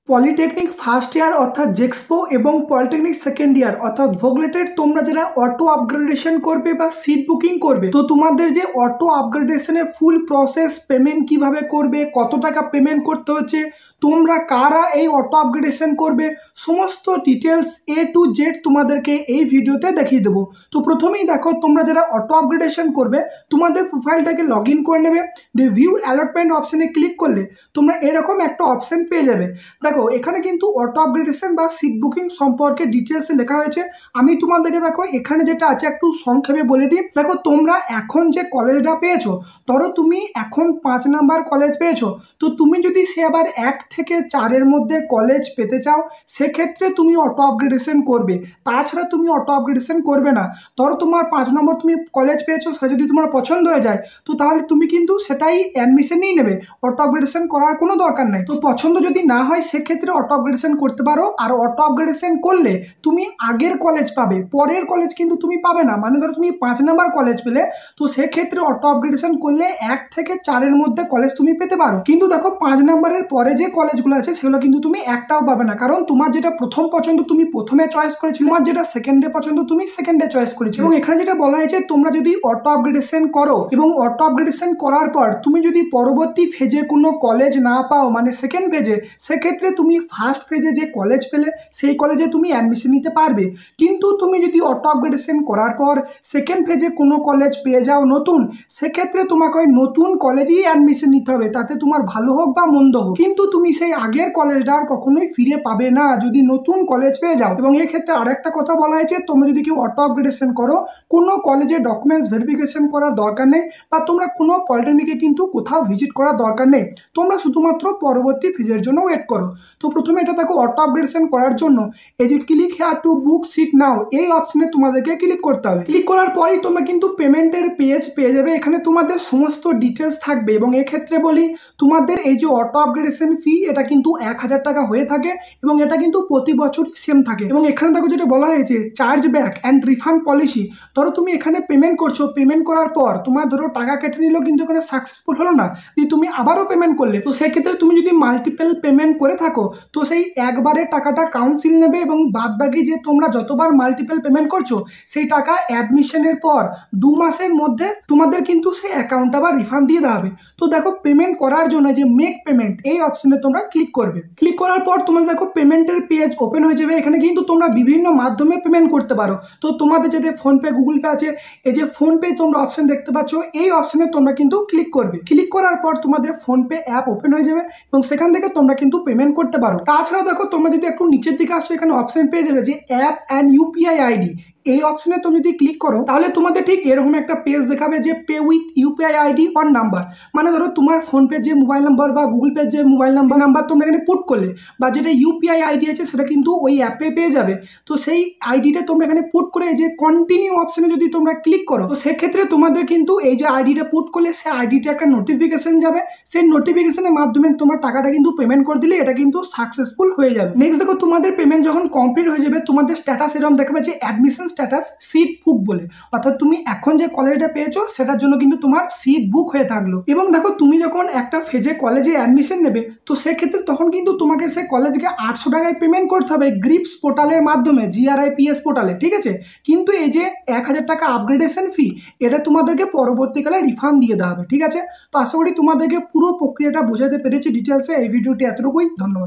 Polytechnic first year অর্থাৎ জেক্সপো এবং polytechnic second year অর্থাৎ ভোগলেটের তোমরা যারা অটো আপগ্রেডেশন করবে বা সিট বুকিং করবে, তো তোমাদের যে অটো আপগ্রেডেশনের ফুল প্রসেস, পেমেন্ট কিভাবে করবে, কত টাকা পেমেন্ট করতে হচ্ছে, তোমরা কারা এই অটো আপগ্রেডেশন করবে, সমস্ত ডিটেলস A to Z তোমাদেরকে এই ভিডিওতে দেখিয়ে দেবো। তো প্রথমেই দেখো, তোমরা যারা অটো আপগ্রেডেশন করবে তোমাদের প্রোফাইলটাকে লগ ইন করে নেবে। দিয়ে ভিউ অ্যালটমেন্ট অপশানে ক্লিক করলে তোমরা এরকম একটা অপশান পেয়ে যাবে। দেখো এখানে কিন্তু অটো আপগ্রেডেশন বা সিট বুকিং সম্পর্কে ডিটেলসে লেখা হয়েছে। আমি তোমাদেরকে দেখো এখানে যেটা আছে একটু সংক্ষেপে বলে দিই। দেখো তোমরা এখন যে কলেজটা পেয়েছো, ধরো তুমি এখন 5 নাম্বার কলেজ পেয়েছো, তো তুমি যদি সে আবার 1 থেকে 4-এর মধ্যে কলেজ পেতে চাও, সেক্ষেত্রে তুমি অটো আপগ্রেডেশন করবে। তাছাড়া তুমি অটো আপগ্রেডেশন করবে না। ধরো তোমার 5 নম্বর তুমি কলেজ পেয়েছো, সেটা যদি তোমার পছন্দ হয়ে যায়, তো তাহলে তুমি কিন্তু সেটাই অ্যাডমিশন নিয়ে নেবে, অটো আপগ্রেডেশন করার কোনো দরকার নাই। তো পছন্দ যদি না হয় সেক্ষেত্রে অটো আপগ্রেডেশন করতে পারো। আর অটো আপগ্রেডেশন করলে তুমি আগের কলেজ পাবে, পরের কলেজ কিন্তু তুমি পাবে না। মানে ধরো তুমি 5 নাম্বার কলেজ পেলে, তো সেক্ষেত্রে অটো আপগ্রেডেশন করলে 1 থেকে 4-এর মধ্যে কলেজ তুমি পেতে পারো। কিন্তু দেখো 5 নাম্বারের পরে যে কলেজগুলো আছে সেগুলো কিন্তু তুমি একটাও পাবে না, কারণ তোমার যেটা প্রথম পছন্দ তুমি প্রথমে চয়েস করেছিলে, তোমার যেটা সেকেন্ডে পছন্দ তুমি সেকেন্ডে চয়েস করেছিলে। এবং এখানে যেটা বলা হয়েছে, তোমরা যদি অটো আপগ্রেডেশন করো এবং অটো আপগ্রেডেশন করার পর তুমি যদি পরবর্তী ফেজে কোনো কলেজ না পাও, মানে সেকেন্ড ফেজে, সেক্ষেত্রে তুমি ফার্স্ট ফেজে যে কলেজ পেলে সেই কলেজে তুমি অ্যাডমিশন নিতে পারবে। কিন্তু তুমি যদি অটো আপগ্রেডেশন করার পর সেকেন্ড ফেজে কোনো কলেজ পেয়ে যাও নতুন, সেক্ষেত্রে তোমাকে ওই নতুন কলেজেই অ্যাডমিশন নিতে হবে, তাতে তোমার ভালো হোক বা মন্দ হোক। কিন্তু তুমি সেই আগের কলেজটা আর কখনোই ফিরে পাবে না যদি নতুন কলেজ পেয়ে যাও। এবং এক্ষেত্রে আরেকটা কথা বলা হয়েছে, তোমরা যদি কেউ অটো আপগ্রেডেশন করো, কোনো কলেজে ডকুমেন্টস ভেরিফিকেশন করার দরকার নেই, বা তোমরা কোনো পলিটেকনিকে কিন্তু কোথাও ভিজিট করার দরকার নেই। তোমরা শুধুমাত্র পরবর্তী ফেজের জন্য ওয়েট করো। তো প্রথমে এটা দেখো, অটো আপগ্রেডেশন করার জন্য এই যে click here to book seat now, এই অপশনে তোমাদেরকে ক্লিক করতে হবে। ক্লিক করার পরেই তোমরা কিন্তু পেমেন্টের পেজ পেয়ে যাবে। এখানে তোমাদের সমস্ত ডিটেলস থাকবে। এবং এক্ষেত্রে বলি, তোমাদের এই যে অটো আপগ্রেডেশন ফি, এটা কিন্তু 1000 টাকা হয়ে থাকে এবং এটা কিন্তু প্রতি বছরই সেম থাকে। এবং এখানে দেখো যেটা বলা হয়েছে, charge back and refund policy. ধরো তুমি এখানে পেমেন্ট করছো, পেমেন্ট করার পর তোমার ধরো টাকা কেটে নিল, কিন্তু এখানে সাকসেসফুল হলো না, দিয়ে তুমি আবারও পেমেন্ট করলে, তো সেক্ষেত্রে তুমি যদি মাল্টিপল পেমেন্ট করে থাকো, তো সেই একবারে টাকাটা কাউন্সিল নেবে এবং বাদ বাকি যে তোমরা যতবার মাল্টিপল পেমেন্ট করছো, সেই টাকা অ্যাডমিশনের পর 2 মাসের মধ্যে তোমাদের কিন্তু সেই অ্যাকাউন্ট আবার রিফান্ড দিয়ে দেওয়া হবে। তো দেখো পেমেন্ট করার জন্য যে মেক পেমেন্ট, এই অপশনে তোমরা ক্লিক করবে। ক্লিক করার পর তোমাদের দেখো পেমেন্টের পেজ ওপেন হয়ে যাবে। এখানে কিন্তু তোমরা বিভিন্ন মাধ্যমে পেমেন্ট করতে পারো। তো তোমাদের যাতে ফোনপে, গুগল পে আছে, এই যে ফোনপে তোমরা অপশন দেখতে পাচ্ছ, এই অপশনে তোমরা কিন্তু ক্লিক করবে। ক্লিক করার পর তোমাদের ফোনপে অ্যাপ ওপেন হয়ে যাবে এবং সেখান থেকে তোমরা কিন্তু পেমেন্ট করতে পারো। তাছাড়াও দেখো তোমরা যদি একটু নিচের দিকে আসছো, এখানে অপশন পেয়ে যাবে যে অ্যাপ অ্যান্ড ইউপিআই আইডি। এই অপশনে তুমি যদি ক্লিক করো, তাহলে তোমাদের ঠিক এরকম একটা পেজ দেখাবে যে pay with UPI ID or number. মানে ধরো তোমার ফোনপে যে মোবাইল নাম্বার বা গুগল পে যে মোবাইল নাম্বার তোমরা এখানে পুট করলে, বা যেটা ইউপিআই আইডি আছে সেটা কিন্তু ওই অ্যাপে পেয়ে যাবে। তো সেই আইডিটা তোমরা এখানে পুট করে যে কন্টিনিউ অপশনে যদি তোমরা ক্লিক করো, তো সেক্ষেত্রে তোমাদের কিন্তু এই যে আইডিটা পুট করলে সেই আইডিটা একটা নোটিফিকেশন যাবে। সেই নোটিফিকেশনের মাধ্যমে তোমার টাকাটা কিন্তু পেমেন্ট করে দিলে এটা কিন্তু সাকসেসফুল হয়ে যাবে। নেক্সট দেখো, তোমাদের পেমেন্ট যখন কমপ্লিট হয়ে যাবে, তোমাদের স্ট্যাটাস এরকম দেখাবে যে অ্যাডমিশন স্ট্যাটাস সিট বুক বলে। অর্থাৎ তুমি এখন যে কলেজটা পেয়েছো সেটার জন্য কিন্তু তোমার সিট বুক হয়ে থাকলো। এবং দেখো তুমি যখন একটা ফেজে কলেজে অ্যাডমিশন নেবে, তো সেক্ষেত্রে তখন কিন্তু তোমাকে সে কলেজকে 800 টাকায় পেমেন্ট করতে হবে গ্রিপস পোর্টালের মাধ্যমে, GRIPS পোর্টালে, ঠিক আছে। কিন্তু এই যে 1000 টাকা আপগ্রেডেশন ফি, এটা তোমাদেরকে পরবর্তীকালে রিফান্ড দিয়ে দেওয়া হবে, ঠিক আছে। তো আশা করি তোমাদেরকে পুরো প্রক্রিয়াটা বোঝাতে পেরেছি ডিটেলসে। এই ভিডিওটি এতটুকুই, ধন্যবাদ।